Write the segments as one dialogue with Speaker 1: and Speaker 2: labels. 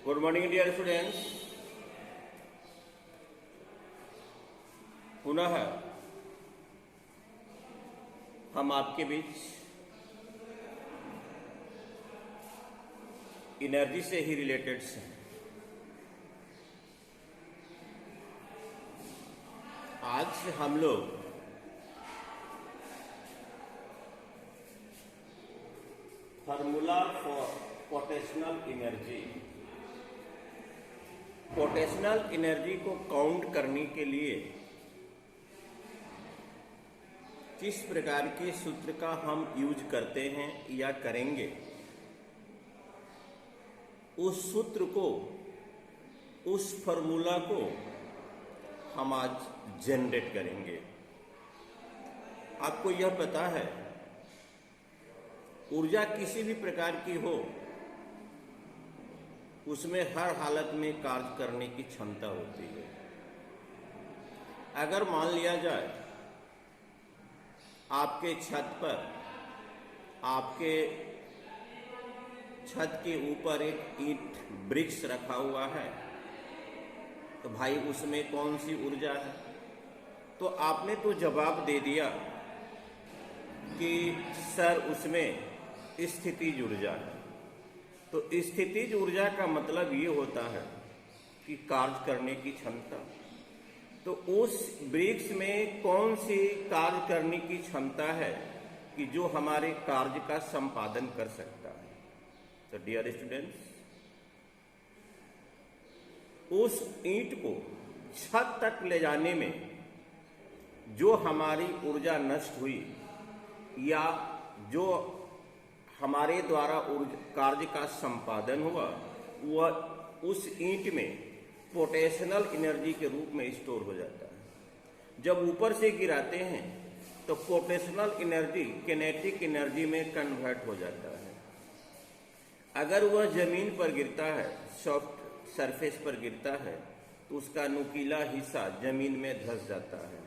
Speaker 1: Good morning dear students. पुनः हम आपके बीच एनर्जी से ही रिलेटेड हैं। आज हम लोग formula for potential energy, potential energy को काउंट करने के लिए किस प्रकार के सूत्र का हम यूज करते हैं या करेंगे, उस सूत्र को, उस फॉर्मूला को हम आज जनरेट करेंगे। आपको यह पता है, ऊर्जा किसी भी प्रकार की हो, उसमें हर हालत में कार्य करने की क्षमता होती है। अगर मान लिया जाए आपके छत के ऊपर एक ईंट ब्रिक्स रखा हुआ है, तो भाई उसमें कौन सी ऊर्जा है? तो आपने तो जवाब दे दिया कि सर उसमें स्थितिज ऊर्जा है। तो स्थितिज ऊर्जा का मतलब ये होता है कि कार्य करने की क्षमता। तो उस ब्रिक्स में कौन सी कार्य करने की क्षमता है कि जो हमारे कार्य का संपादन कर सकता है? तो डियर स्टूडेंट्स, उस ईंट को छत तक ले जाने में जो हमारी ऊर्जा नष्ट हुई या जो हमारे द्वारा कार्य का संपादन हुआ, वह उस ईंट में पोटेंशियल एनर्जी के रूप में स्टोर हो जाता है। जब ऊपर से गिराते हैं तो पोटेंशियल एनर्जी किनेटिक एनर्जी में कन्वर्ट हो जाता है। अगर वह जमीन पर गिरता है, सॉफ्ट सरफेस पर गिरता है, तो उसका नुकीला हिस्सा जमीन में धंस जाता है।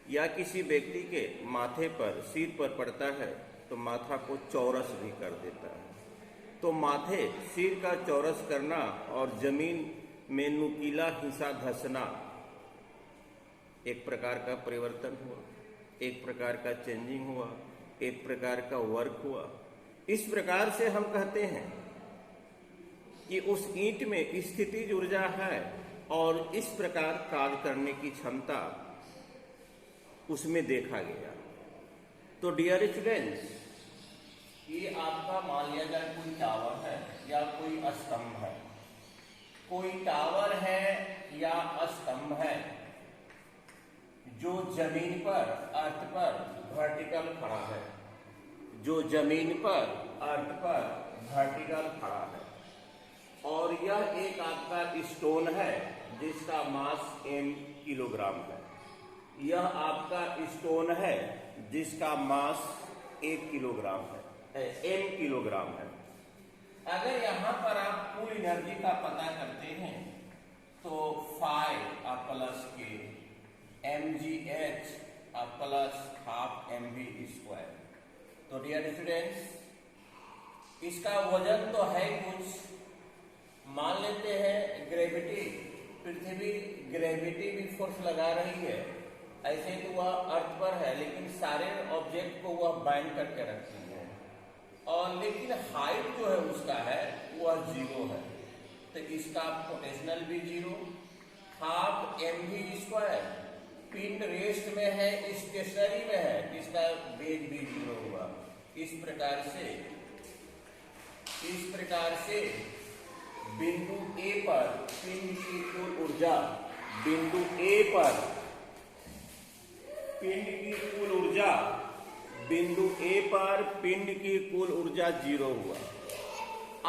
Speaker 1: या किसी व्यक्ति के माथे पर, सिर पर पड़ता है तो माथा को चौरस भी कर देता है। तो माथे, सिर का चौरस करना और जमीन में नुकीला हिस्सा धंसना एक प्रकार का परिवर्तन हुआ, एक प्रकार का चेंजिंग हुआ, एक प्रकार का वर्क हुआ। इस प्रकार से हम कहते हैं कि उस ईंट में स्थितिज ऊर्जा है और इस प्रकार कार्य करने की क्षमता उसमें देखा गया। तो डियर स्टूडेंट्स, ये आपका मान लिया जाए कोई टावर है या कोई स्तंभ है। कोई टावर है या स्तंभ है जो जमीन पर, अर्थ पर वर्टिकल खड़ा है, जो जमीन पर, अर्थ पर वर्टिकल खड़ा है। और यह एक आपका स्टोन है जिसका मास m किलोग्राम है। यह आपका स्टोन है जिसका मास 1 किलोग्राम है, m किलोग्राम है। अगर यहां पर आप कुल एनर्जी का पता करते हैं तो फाइव प्लस के mgh plus half mv square. तो डियर स्टूडेंट्स, इसका वजन तो है कुछ, मान लेते हैं ग्रेविटी, पृथ्वी ग्रेविटी भी फोर्स लगा रही है। ऐसे तो वह अर्थ पर है, लेकिन सारे ऑब्जेक्ट को वह बाइंड करके रखती है। और लेकिन हाइट जो है उसका है वह 0 है। तो इसका पोटेंशियल भी 0, हाफ mv स्क्वायर, पिंड रेस्ट में है, स्टेशनरी में है, इसका वेग भी 0 हुआ। इस प्रकार से बिंदु A पर पिंड की कुल ऊर्जा, बिंदु A पर पिंड की कुल ऊर्जा, बिंदु A पर पिंड की कुल ऊर्जा 0 हुआ।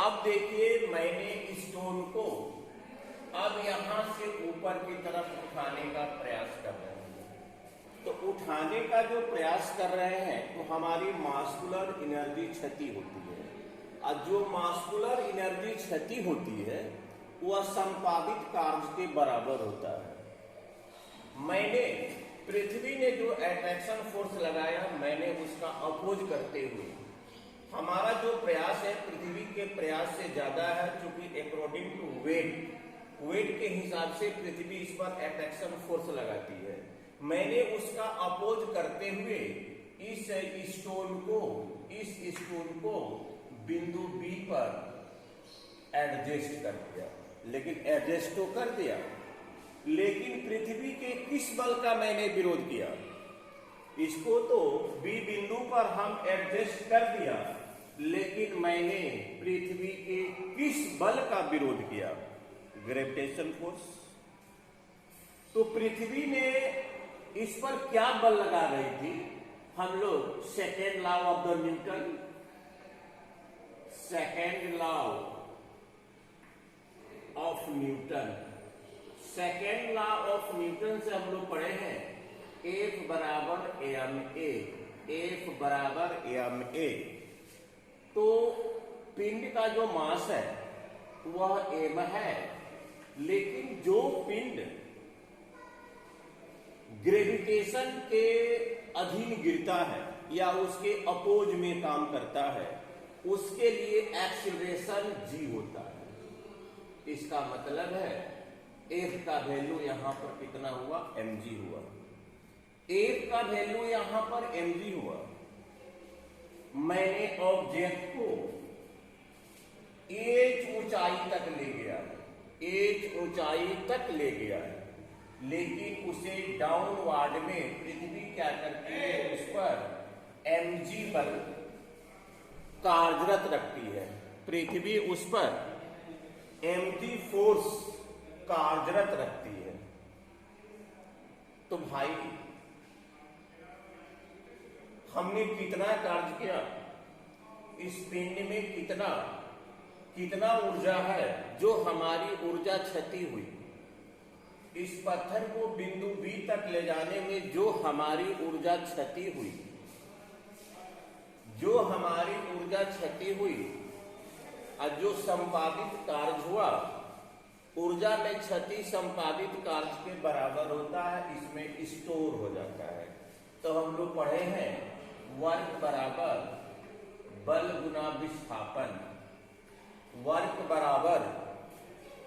Speaker 1: अब देखिए, मैंने स्टोन को अब यहां से ऊपर की तरफ उठाने का प्रयास कर रहे हैं। तो उठाने का जो प्रयास कर रहे हैं तो हमारी मास्कुलर एनर्जी क्षति होती है। और जो मास्कुलर एनर्जी क्षति होती है वह संपादित कार्य के बराबर होता है। पृथ्वी ने जो अट्रैक्शन फोर्स लगाया, मैंने उसका अपोज करते हुए हमारा जो प्रयास है पृथ्वी के प्रयास से ज्यादा है, क्योंकि अकॉर्डिंग टू वेट के हिसाब से पृथ्वी इस पर अट्रैक्शन फोर्स लगाती है। मैंने उसका अपोज करते हुए इस स्टोन को बिंदु बी पर एडजस्ट कर दिया, लेकिन एडजस्ट तो कर दिया, लेकिन पृथ्वी के किस बल का मैंने विरोध किया? इसको तो बी बिंदु पर हम एडजस्ट कर दिया, लेकिन मैंने पृथ्वी के किस बल का विरोध किया? Gravitation force. तो पृथ्वी ने इस पर क्या बल लगा रही थी? हम लोग second law of the Newton, second law of Newton, second law of Newton से हम लोग पढ़े हैं F बराबर एम ए। तो पिंड का जो मास है वह एम है, लेकिन जो पिंड ग्रेविटेशन के अधीन गिरता है या उसके अपोज में काम करता है, उसके लिए एक्सीलरेशन g होता है। इसका मतलब है F का वैल्यू यहां पर कितना हुआ? mg हुआ। F का वैल्यू यहां पर mg हुआ। मैंने ऑब्जेक्ट को h ऊंचाई तक ले गया, h ऊंचाई तक ले गया है, लेकिन उसे डाउनवर्ड में पृथ्वी क्या करती है? उस पर mg बल कार्यरत रखती है। पृथ्वी उस पर mg फोर्स कार्यरत रखती है। तो भाई हमने कितना कार्य किया? इस पिंड में कितना ऊर्जा है जो हमारी ऊर्जा क्षति हुई? इस पत्थर को बिंदु बी तक ले जाने में जो हमारी ऊर्जा क्षति हुई, और जो संपादित कार्य हुआ, ऊर्जा में क्षति संपादित कार्य के बराबर होता है, इसमें स्टोर हो जाता है। तो हम लोग पढ़े हैं वर्क बराबर बल गुना विस्थापन, वर्क बराबर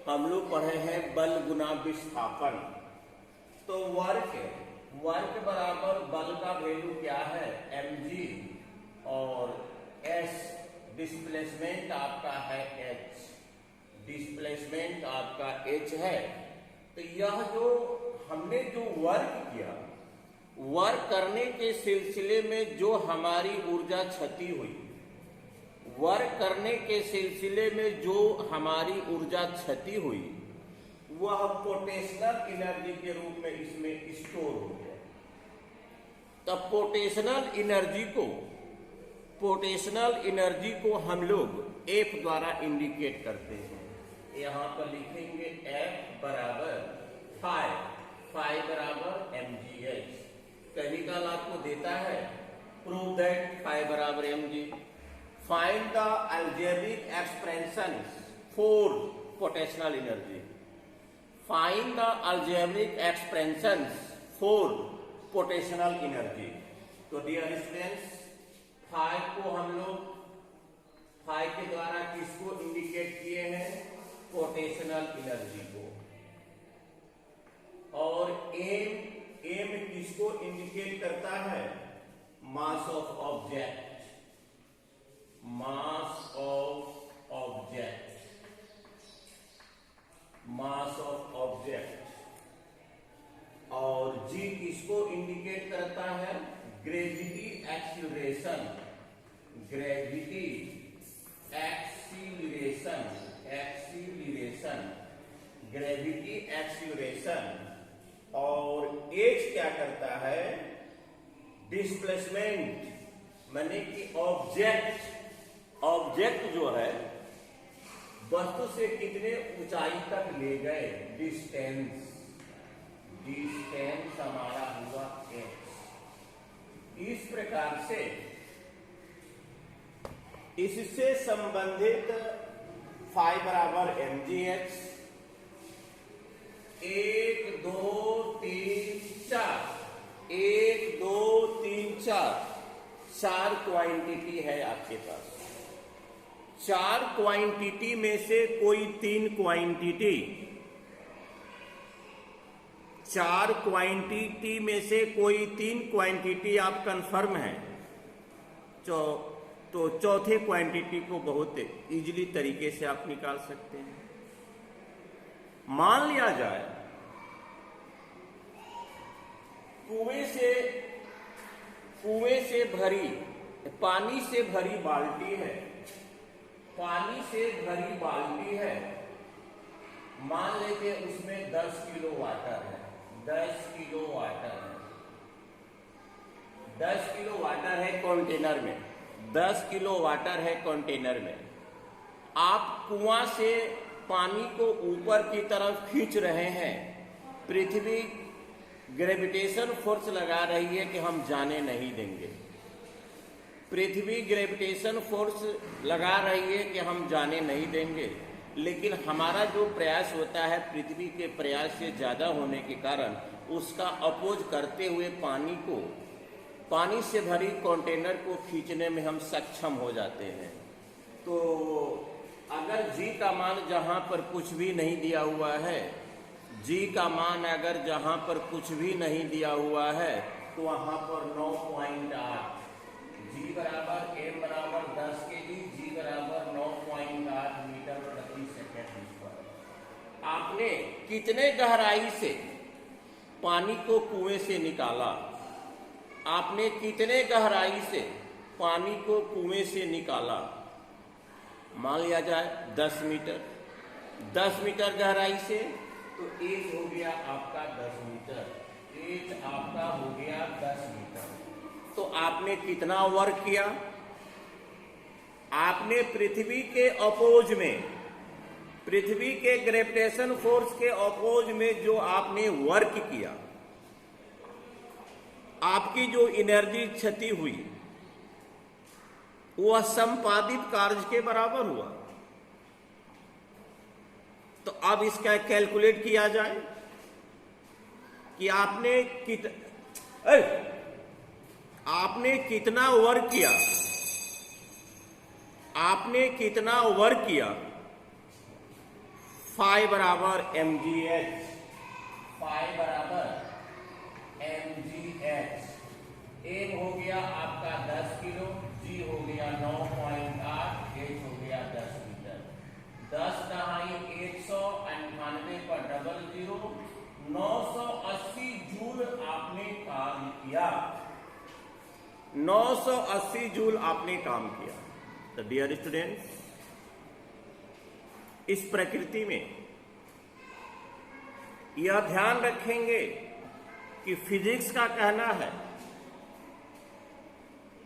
Speaker 1: हम लोग पढ़े हैं बल गुना विस्थापन। तो वर्क बराबर बल का वैल्यू क्या है? mg, और s डिस्प्लेसमेंट आपका है h, डिस्प्लेसमेंट आपका h है। तो यह जो हमने जो वर्क किया, वर्क करने के सिलसिले में जो हमारी ऊर्जा क्षति हुई, वर्क करने के सिलसिले में जो हमारी ऊर्जा क्षति हुई, वह पोटेंशियल एनर्जी के रूप में इसमें स्टोर हो गया। तब पोटेंशियल एनर्जी को हम लोग F द्वारा इंडिकेट करते हैं। यहां पर लिखेंगे F बराबर फाई बराबर mgh। केमिकल आपको देता है प्रूव दैट फाई बराबर mg। Find the algebraic expression for potential energy. Find the algebraic expression for potential energy. तो डियर स्टूडेंट्स, फाई को हम लोग फाई के द्वारा किसको इंडिकेट किए हैं? पोटेंशियल एनर्जी को। और एम किसको इंडिकेट करता है? Mass of object, mass of object. और जी किसको इंडिकेट करता है? Gravity acceleration, gravity acceleration. और एच क्या करता है? डिस्प्लेसमेंट, माने कि ऑब्जेक्ट जो है वस्तु से कितने ऊंचाई तक ले गए, डिस्टेंस हमारा हुआ h। इस प्रकार से इससे संबंधित फाई बराबर mgh। 1 2 3 4 1 2 3 4 4 क्वांटिटी है आपके पास। 4 क्वांटिटी में से कोई 3 क्वांटिटी, 4 क्वांटिटी में से कोई 3 क्वांटिटी आप कंफर्म है, तो चौथे क्वांटिटी को बहुत इजीली तरीके से आप निकाल सकते हैं। मान लिया जाए कुएं से भरी, पानी से भरी बाल्टी है, पानी से भरी बाल्टी है। मान लीजिए उसमें 10 किलो वाटर है, 10 किलो वाटर है, 10 किलो वाटर है कंटेनर में, 10 किलो वाटर है कंटेनर में। आप कुआं से पानी को ऊपर की तरफ खींच रहे हैं, पृथ्वी ग्रेविटेशन फोर्स लगा रही है कि हम जाने नहीं देंगे, पृथ्वी ग्रेविटेशन फोर्स लगा रही है कि हम जाने नहीं देंगे। लेकिन हमारा जो प्रयास होता है पृथ्वी के प्रयास से ज़्यादा होने के कारण उसका अपोज करते हुए पानी से भरी कंटेनर को खींचने में हम सक्षम हो जाते हैं। तो अगर जी का मान जहाँ पर कुछ भी नहीं दिया हुआ है, जी का मान अगर जहाँ पर कुछ भी नहीं दिया हुआ है तो वहाँ पर 9.8, जी बराबर m बराबर 10 kg, जी बराबर 9.8 मीटर प्रति सेकेंड पर। आपने कितने गहराई से पानी को कुएं से निकाला, आपने कितने गहराई से पानी को कुएं से निकाला? मान लिया जाए 10 मीटर, 10 मीटर गहराई से, तो एज हो गया आपका 10 मीटर, एज आपका हो गया 10 मीटर। तो आपने कितना वर्क किया? आपने पृथ्वी के अपोज में, पृथ्वी के ग्रेविटेशन फोर्स के अपोज में जो आपने वर्क किया, आपकी जो एनर्जी क्षति हुई वह संपादित कार्य के बराबर हुआ। तो अब इसका कैलकुलेट किया जाए कि आपने कितना वर्क किया, आपने कितना वर्क किया। फाई बराबर mgh, फाई बराबर mgh, एम हो गया आपका 10 किलो, जी हो गया 9.8, एच हो गया 10 मीटर। 10 दहाई 198 पर डबल जीरो, 980 जूल आपने काम किया, 980 जूल आपने काम किया। तो डियर स्टूडेंट्स, इस प्रकृति में यह ध्यान रखेंगे कि फिजिक्स का कहना है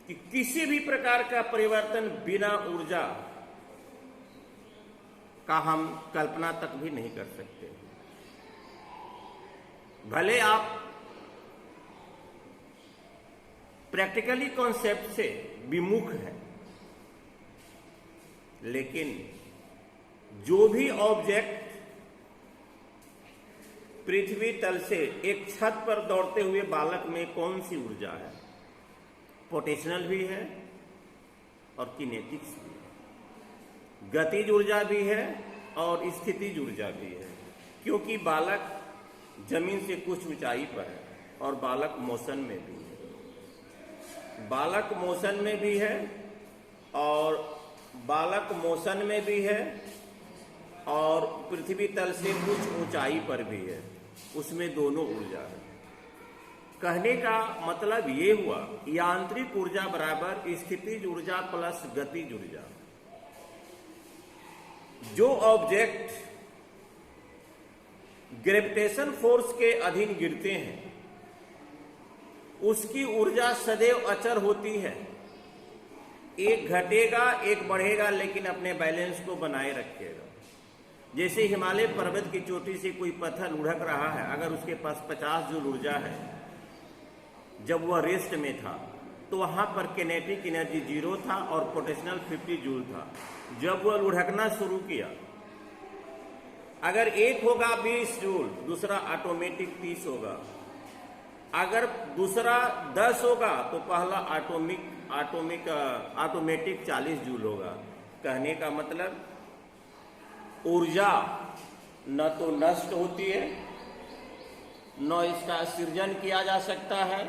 Speaker 1: कि किसी भी प्रकार का परिवर्तन बिना ऊर्जा का हम कल्पना तक भी नहीं कर सकते। भले आप प्रैक्टिकली कॉन्सेप्ट से विमुख हैं, लेकिन जो भी ऑब्जेक्ट पृथ्वी तल से एक छत पर दौड़ते हुए बालक में कौन सी ऊर्जा है? पोटेंशियल भी है और किनेटिक्स भी है, गतिज ऊर्जा भी है और स्थितिज ऊर्जा भी है। क्योंकि बालक जमीन से कुछ ऊंचाई पर है और बालक मोशन में भी है, बालक मोशन में भी है और बालक मोशन में भी है और पृथ्वी तल से कुछ ऊंचाई पर भी है, उसमें दोनों ऊर्जा है। कहने का मतलब ये हुआ, यांत्रिक ऊर्जा बराबर स्थितिज ऊर्जा प्लस गतिज ऊर्जा। जो ऑब्जेक्ट ग्रेविटेशन फोर्स के अधीन गिरते हैं उसकी ऊर्जा सदैव अचर होती है, एक घटेगा एक बढ़ेगा लेकिन अपने बैलेंस को बनाए रखेगा। जैसे हिमालय पर्वत की चोटी से कोई पत्थर लुढ़क रहा है, अगर उसके पास 50 जूल ऊर्जा है जब वह रेस्ट में था, तो वहां पर किनेटिक एनर्जी 0 था और पोटेंशियल 50 जूल था। जब वह लुढ़कना शुरू किया, अगर एक होगा 20 जूल, दूसरा ऑटोमेटिक 30 होगा, अगर दूसरा 10 होगा तो पहला ऑटोमेटिक 40 जूल होगा। कहने का मतलब ऊर्जा न तो नष्ट होती है, न इसका सृजन किया जा सकता है,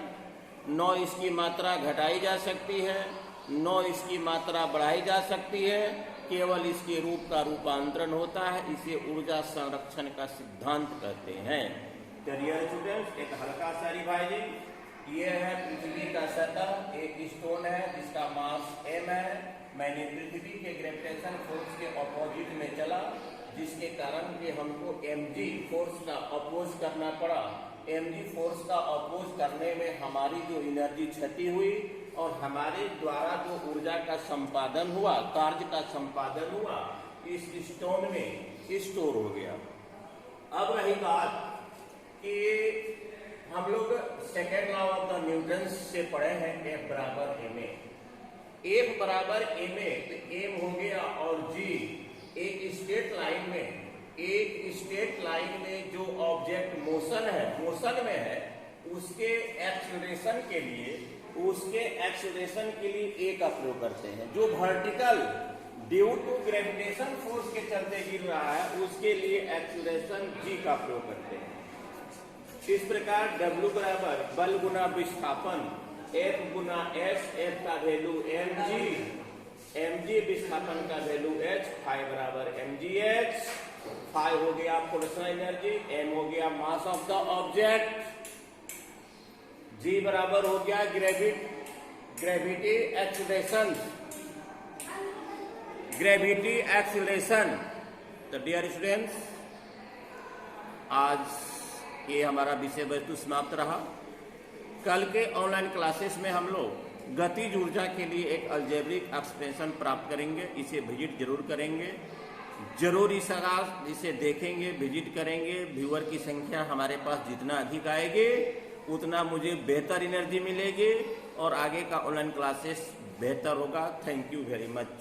Speaker 1: न इसकी मात्रा घटाई जा सकती है, न इसकी मात्रा बढ़ाई जा सकती है, केवल इसके रूप का रूपांतरण होता है। इसे ऊर्जा संरक्षण का सिद्धांत कहते हैं। चलिए स्टूडेंट्स, एक हल्का सा रिवाइजिंग, ये है पृथ्वी का सतह, एक स्टोन है जिसका मास m है। मैंने पृथ्वी के ग्रेविटेशन फोर्स के अपोजिट में चला, जिसके कारण कि हमको mg फोर्स का अपोज करना पड़ा। mg फोर्स का अपोज करने में हमारी जो एनर्जी क्षति हुई और हमारे द्वारा जो ऊर्जा का संपादन हुआ, कार्य का संपादन हुआ, इस स्टोन में स्टोर हो गया। अब रही बात कि हम लोग second law of the Newton से पढ़े हैं, F बराबर ma। F बराबर ma, तो m हो गया और g एक स्ट्रेट लाइन में जो ऑब्जेक्ट मोशन में है, उसके एक्सेलरेशन के लिए a का प्रयोग करते हैं। जो vertical due to gravitation force के चलते गिर रहा है, उसके लिए एक्सेलरेशन g का प्रयोग करते हैं। इस प्रकार W बराबर बल गुना विस्थापन, F गुना S, F का वैल्यू mg विस्थापन का वैल्यू h, फाई बराबर mgh। फाई हो गया पोटेंशियल एनर्जी, m हो गया mass of the object, g बराबर हो गया ग्रेविटी एक्सीलरेशन। तो डियर स्टूडेंट्स, आज ये हमारा विषय वस्तु समाप्त रहा। कल के ऑनलाइन क्लासेस में हम लोग गतिज ऊर्जा के लिए एक अलजेब्रिक एक्सप्रेशन प्राप्त करेंगे। इसे विजिट जरूर करेंगे, जरूर इसे देखेंगे, विजिट करेंगे। व्यूअर की संख्या हमारे पास जितना अधिक आएगी, उतना मुझे बेहतर एनर्जी मिलेगी और आगे का ऑनलाइन क्लासेस बेहतर होगा। Thank you very much.